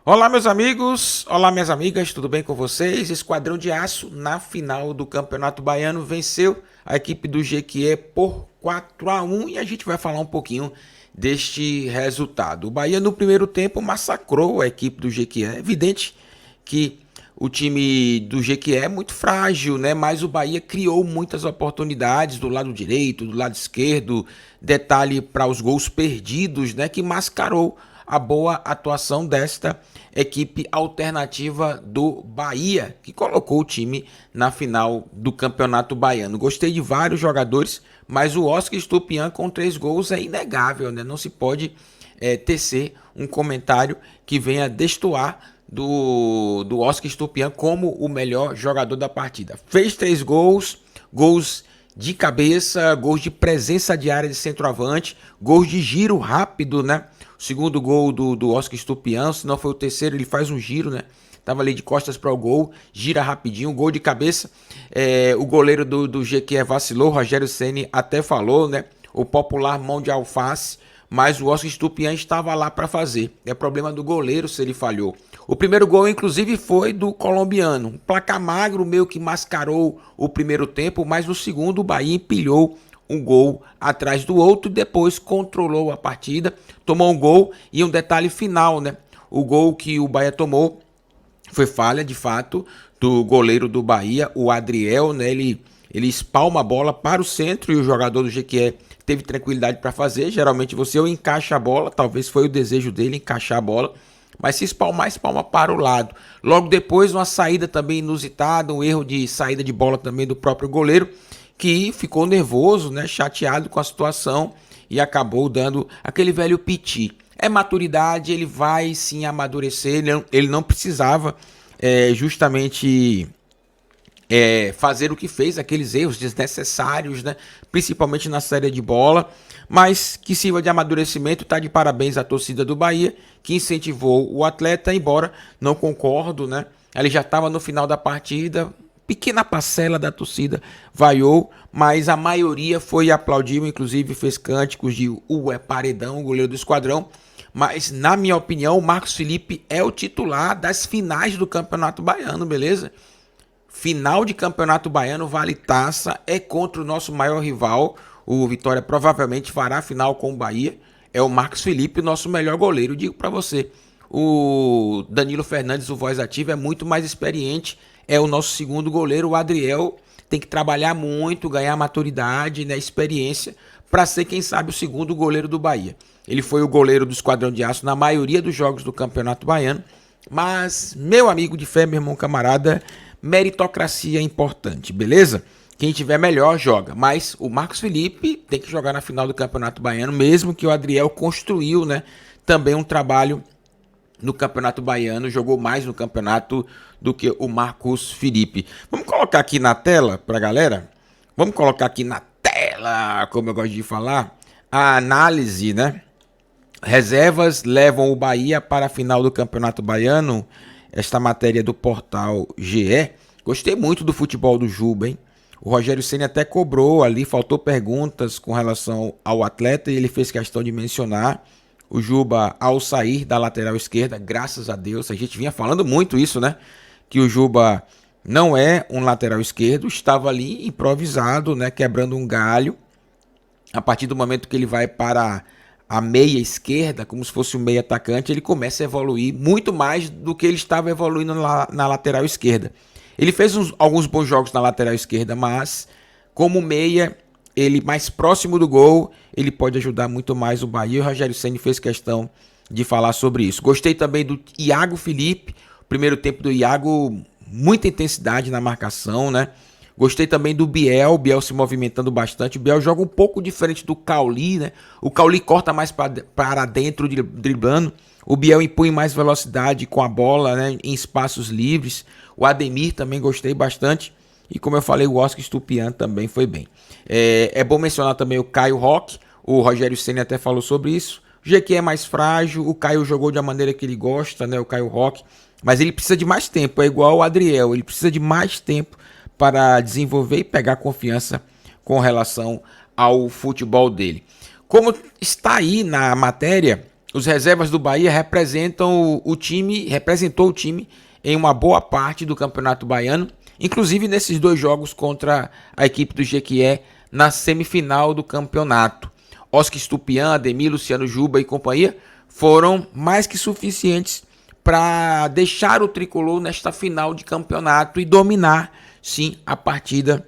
Olá, meus amigos, olá, minhas amigas, tudo bem com vocês? Esquadrão de Aço, na final do Campeonato Baiano, venceu a equipe do Jequié por 4-1 e a gente vai falar um pouquinho deste resultado. O Bahia, no primeiro tempo, massacrou a equipe do Jequié. É evidente que o time do Jequié é muito frágil, né? Mas o Bahia criou muitas oportunidades do lado direito, do lado esquerdo. Detalhe para os gols perdidos, né? Que mascarou a boa atuação desta equipe alternativa do Bahia, que colocou o time na final do Campeonato Baiano. Gostei de vários jogadores, mas o Oscar Stupian com 3 gols é inegável, né? Não se pode tecer um comentário que venha destoar do Oscar Stupian como o melhor jogador da partida. Fez 3 gols, gols de cabeça, gols de presença de área de centroavante, gols de giro rápido, né? O segundo gol do Oscar Stupian, se não foi o terceiro, ele faz um giro, né? Tava ali de costas para o gol, gira rapidinho, gol de cabeça. O goleiro do Jequié vacilou, Rogério Ceni até falou, né? O popular mão de alface, mas o Oscar Stupian estava lá para fazer. É problema do goleiro se ele falhou. O primeiro gol, inclusive, foi do colombiano. Um placar magro, meio que mascarou o primeiro tempo, mas no segundo o Bahia empilhou um gol atrás do outro e depois controlou a partida, tomou um gol e um detalhe final, né? O gol que o Bahia tomou foi falha, de fato, do goleiro do Bahia, o Adriel, né? Ele espalma a bola para o centro e o jogador do Jequié teve tranquilidade para fazer. Geralmente você ou encaixa a bola, talvez foi o desejo dele encaixar a bola, mas se espalmar, espalma para o lado. Logo depois, uma saída também inusitada, um erro de saída de bola também do próprio goleiro, que ficou nervoso, né, chateado com a situação e acabou dando aquele velho piti. É maturidade, ele vai sim amadurecer, ele não precisava justamente fazer o que fez, aqueles erros desnecessários, né? Principalmente na saída de bola, mas que sirva de amadurecimento. Tá de parabéns à torcida do Bahia, que incentivou o atleta, embora não concordo, né? Ele já estava no final da partida, pequena parcela da torcida vaiou, mas a maioria foi e aplaudiu, inclusive fez cânticos de Ué Paredão, o goleiro do Esquadrão. Mas, na minha opinião, o Marcos Felipe é o titular das finais do Campeonato Baiano, beleza? Final de Campeonato Baiano, vale taça, é contra o nosso maior rival. O Vitória provavelmente fará a final com o Bahia. É o Marcos Felipe, o nosso melhor goleiro. Digo para você, o Danilo Fernandes, o voz ativa, é muito mais experiente. É o nosso segundo goleiro. O Adriel tem que trabalhar muito, ganhar maturidade, né, experiência, para ser, quem sabe, o segundo goleiro do Bahia. Ele foi o goleiro do Esquadrão de Aço na maioria dos jogos do Campeonato Baiano. Mas, meu amigo de fé, meu irmão camarada, meritocracia é importante, beleza? Quem tiver melhor joga, mas o Marcos Felipe tem que jogar na final do Campeonato Baiano, mesmo que o Adriel construiu, né, também um trabalho no Campeonato Baiano, jogou mais no campeonato do que o Marcos Felipe. Vamos colocar aqui na tela pra galera? Vamos colocar aqui na tela, como eu gosto de falar, a análise, né? Reservas levam o Bahia para a final do Campeonato Baiano. Esta matéria do portal GE. Gostei muito do futebol do Juba, hein? O Rogério Ceni até cobrou ali, faltou perguntas com relação ao atleta e ele fez questão de mencionar o Juba ao sair da lateral esquerda, graças a Deus. A gente vinha falando muito isso, né? Que o Juba não é um lateral esquerdo, estava ali improvisado, né? Quebrando um galho. A partir do momento que ele vai para a meia esquerda, como se fosse um meia atacante, ele começa a evoluir muito mais do que ele estava evoluindo na lateral esquerda. Ele fez alguns bons jogos na lateral esquerda, mas como meia, ele mais próximo do gol, ele pode ajudar muito mais o Bahia. O Rogério Ceni fez questão de falar sobre isso. Gostei também do Iago Felipe, primeiro tempo do Iago, muita intensidade na marcação, né? Gostei também do Biel, o Biel se movimentando bastante. O Biel joga um pouco diferente do Cauli, né? O Cauli corta mais para dentro, driblando. O Biel impõe mais velocidade com a bola, né, em espaços livres. O Ademir também gostei bastante. E como eu falei, o Oscar Stupian também foi bem. É bom mencionar também o Caio Roque. O Rogério Ceni até falou sobre isso. O GQ é mais frágil. O Caio jogou da maneira que ele gosta, né? O Caio Roque. Mas ele precisa de mais tempo. É igual o Adriel. Ele precisa de mais tempo para desenvolver e pegar confiança com relação ao futebol dele. Como está aí na matéria, os reservas do Bahia representou o time em uma boa parte do Campeonato Baiano, inclusive nesses 2 jogos contra a equipe do Jequié na semifinal do campeonato. Oscar Stupian, Ademir, Luciano Juba e companhia foram mais que suficientes para deixar o tricolor nesta final de campeonato e dominar, sim, a partida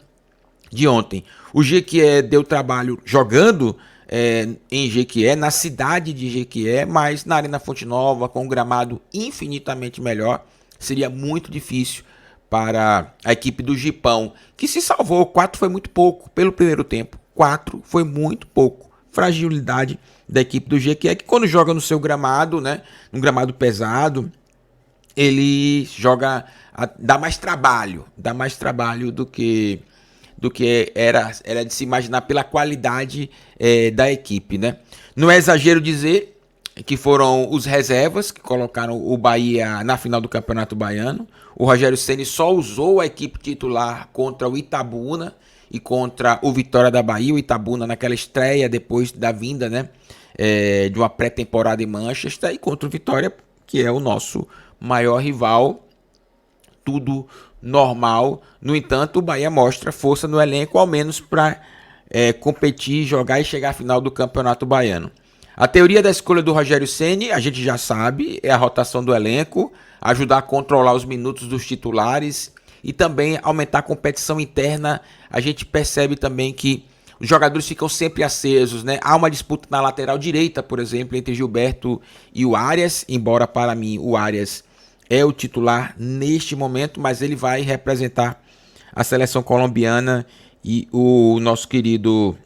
de ontem. O Jequié deu trabalho jogando em Jequié, na cidade de Jequié, mas na Arena Fonte Nova, com um gramado infinitamente melhor, seria muito difícil para a equipe do Gipão, que se salvou. 4 foi muito pouco pelo primeiro tempo. 4 foi muito pouco. Fragilidade da equipe do Jequié, que quando joga no seu gramado, né, um gramado pesado, ele joga, dá mais trabalho do que era de se imaginar pela qualidade da equipe, né? Não é exagero dizer que foram os reservas que colocaram o Bahia na final do Campeonato Baiano. O Rogério Ceni só usou a equipe titular contra o Itabuna e contra o Vitória da Bahia. O Itabuna naquela estreia depois da vinda, né, de uma pré-temporada em Manchester, e contra o Vitória, que é o nosso maior rival. Tudo normal. No entanto, o Bahia mostra força no elenco, ao menos para competir, jogar e chegar à final do Campeonato Baiano. A teoria da escolha do Rogério Ceni, a gente já sabe, é a rotação do elenco, ajudar a controlar os minutos dos titulares e também aumentar a competição interna. A gente percebe também que os jogadores ficam sempre acesos, né? Há uma disputa na lateral direita, por exemplo, entre Gilberto e o Arias, embora para mim o Arias é o titular neste momento, mas ele vai representar a seleção colombiana e o nosso querido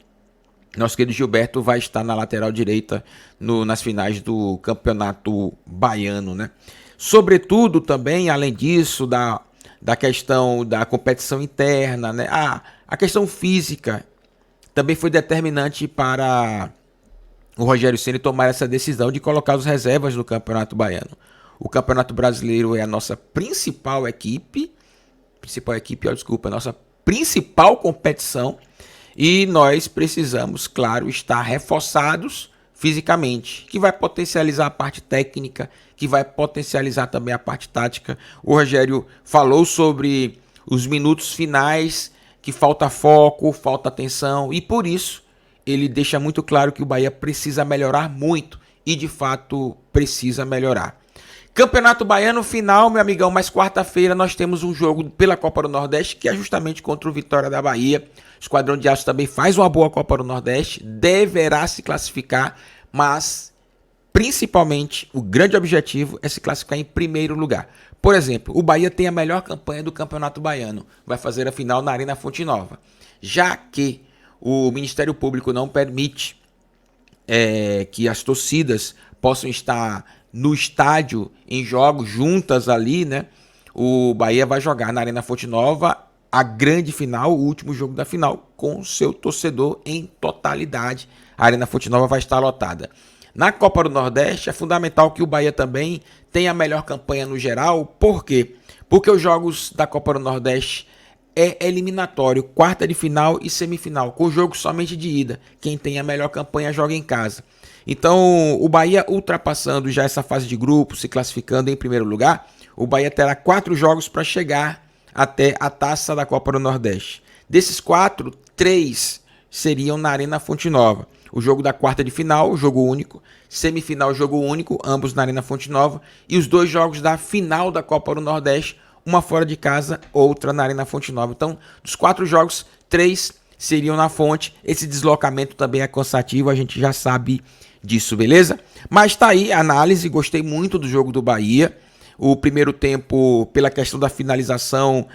Gilberto vai estar na lateral direita nas finais do Campeonato Baiano, né? Sobretudo também, além disso, da questão da competição interna, né? A questão física também foi determinante para o Rogério Ceni tomar essa decisão de colocar os reservas no Campeonato Baiano. O Campeonato Brasileiro é a nossa principal nossa principal competição, e nós precisamos, claro, estar reforçados fisicamente, que vai potencializar a parte técnica, que vai potencializar também a parte tática. O Rogério falou sobre os minutos finais, que falta foco, falta atenção, e por isso ele deixa muito claro que o Bahia precisa melhorar muito, e de fato precisa melhorar. Campeonato Baiano final, meu amigão, mas quarta-feira nós temos um jogo pela Copa do Nordeste, que é justamente contra o Vitória da Bahia. O Esquadrão de Aço também faz uma boa Copa do Nordeste, deverá se classificar, mas principalmente o grande objetivo é se classificar em primeiro lugar. Por exemplo, o Bahia tem a melhor campanha do Campeonato Baiano, vai fazer a final na Arena Fonte Nova. Já que o Ministério Público não permite que as torcidas possam estar no estádio em jogos juntas ali, né? O Bahia vai jogar na Arena Fonte Nova a grande final, o último jogo da final, com seu torcedor em totalidade. A Arena Fonte Nova vai estar lotada. Na Copa do Nordeste é fundamental que o Bahia também tenha a melhor campanha no geral. Por quê? Porque os jogos da Copa do Nordeste é eliminatório, quarta de final e semifinal, com jogo somente de ida. Quem tem a melhor campanha joga em casa. Então, o Bahia ultrapassando já essa fase de grupo, se classificando em primeiro lugar, o Bahia terá 4 jogos para chegar até a taça da Copa do Nordeste. Desses 4, 3 seriam na Arena Fonte Nova. O jogo da quarta de final, jogo único, semifinal, jogo único, ambos na Arena Fonte Nova, e os 2 jogos da final da Copa do Nordeste, uma fora de casa, outra na Arena Fonte Nova. Então, dos 4 jogos, 3 seriam na Fonte. Esse deslocamento também é cansativo, a gente já sabe disso, beleza? Mas tá aí a análise, gostei muito do jogo do Bahia. O primeiro tempo, pela questão da finalização,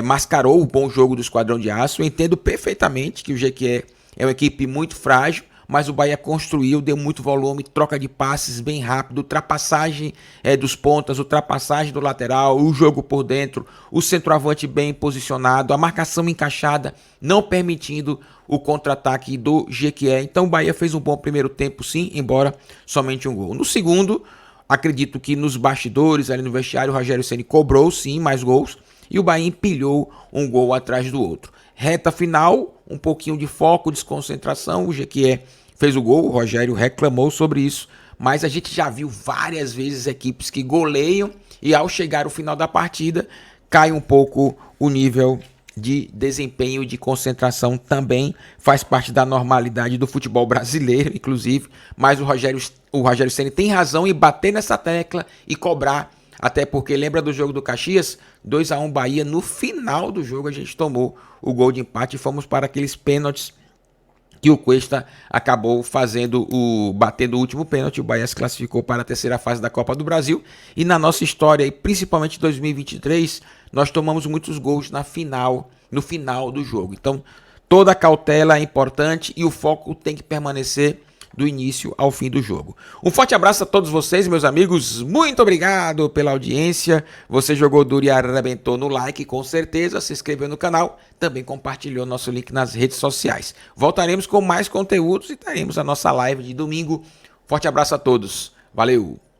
mascarou o bom jogo do Esquadrão de Aço. Eu entendo perfeitamente que o Jequié é uma equipe muito frágil, mas o Bahia construiu, deu muito volume, troca de passes bem rápido, ultrapassagem dos pontas, ultrapassagem do lateral, o jogo por dentro, o centroavante bem posicionado, a marcação encaixada, não permitindo o contra-ataque do Jequié. Então o Bahia fez um bom primeiro tempo, sim, embora somente um gol. No segundo, acredito que nos bastidores, ali no vestiário, o Rogério Ceni cobrou, sim, mais gols, e o Bahia empilhou um gol atrás do outro. Reta final, um pouquinho de foco, desconcentração, o Jequié fez o gol, o Rogério reclamou sobre isso, mas a gente já viu várias vezes equipes que goleiam e ao chegar ao final da partida cai um pouco o nível de desempenho, de concentração também, faz parte da normalidade do futebol brasileiro, inclusive, mas o Rogério Ceni tem razão em bater nessa tecla e cobrar, até porque lembra do jogo do Caxias, 2-1 Bahia, no final do jogo a gente tomou o gol de empate e fomos para aqueles pênaltis que o Cuesta acabou batendo o último pênalti. O Bahia se classificou para a terceira fase da Copa do Brasil. E na nossa história, e principalmente em 2023, nós tomamos muitos gols no final do jogo. Então, toda a cautela é importante e o foco tem que permanecer do início ao fim do jogo. Um forte abraço a todos vocês, meus amigos. Muito obrigado pela audiência. Você jogou duro e arrebentou no like, com certeza. Se inscreveu no canal. Também compartilhou nosso link nas redes sociais. Voltaremos com mais conteúdos e teremos a nossa live de domingo. Forte abraço a todos. Valeu!